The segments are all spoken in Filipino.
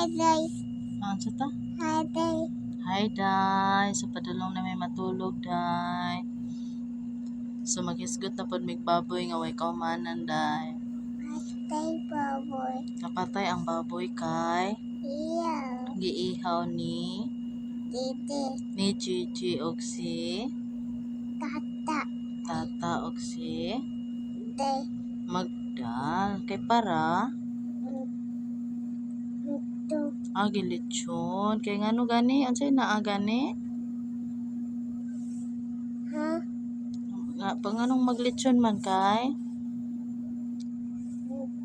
day. Ano ta? Hi, day. Hi, Day. Sa padulong na may matulog, Day. So, maghisgot na po mig baboy nga way kaumanan, Day. Day, baboy. Napatay ang baboy kay Yeah. giihaw ni Didi. Gigi og si Tata. Tata og si Day. Magdal. Kay para Ito. gilitsyon. Kay ngano gani? Unsay naa gani? Ha? Nga panganong maglitsyon man kay?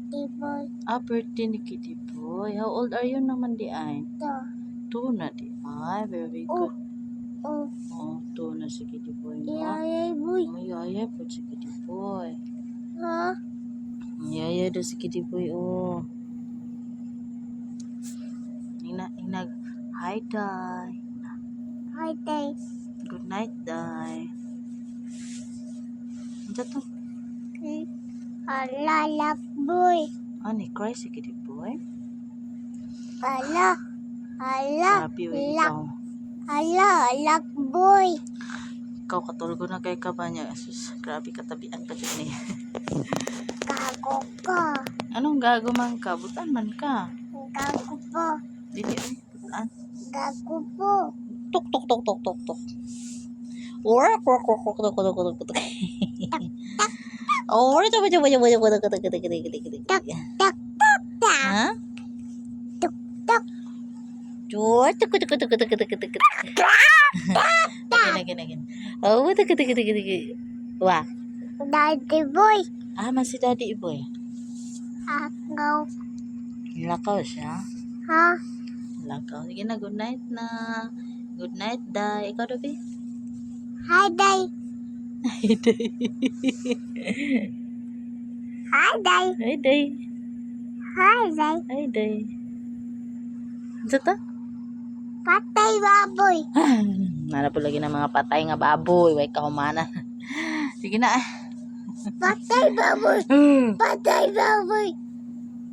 Diboy. Birthday ni Kitty Boy. How old are you naman di ay? Ito. 2 na di ay. Very good. Oh. Oh, 2 na si Kitty Boy, no? Yayay, boy. Yaya po si Kitty Boy. Ha? Yaya daw si Kitty Boy, oh. Inag. Hi, Day. Hi, day. Good night, Day. Ano to? Lalak, boy. Ni cry si Kitty Boy? Ala. Grabe, Lak. we ikaw. Lak, boy. Ikaw katulgo na kay ka ba niya? Sus, grabe katabian pa dyan eh. Gago ka. Anong gago man ka? Butan man ka. Gago po. Dili, butan. Gago po. Tuk, tuk, tuk, tuk, tuk, tuk. Work, work, work, work, work, work, work, work. Oh, coba, coba, coba, coba, coba, coba, coba, coba, Tak, tak. Hah? Tuk, tak. Cuat, tuk, tuk, tuk, tuk, tuk, tuk, tuk, tuk. Again. Oh, tuk, tuk, tuk, tuk, tuk. Wah, Daddy boy. masih Daddy Boy. Agaw. Lakaw siya. Ha? Lakaw. Sige na, good night na. Good night, Day. Ikaw, Dabi? Hi, day. Hi, Day. Hi, day. Hi, Day. Hi, day. Hi, Day. Ano to? Patay baboy. Nana po lagi ng mga patay nga baboy. Way kaumana. Sige na. Patay baboy. Patay baboy.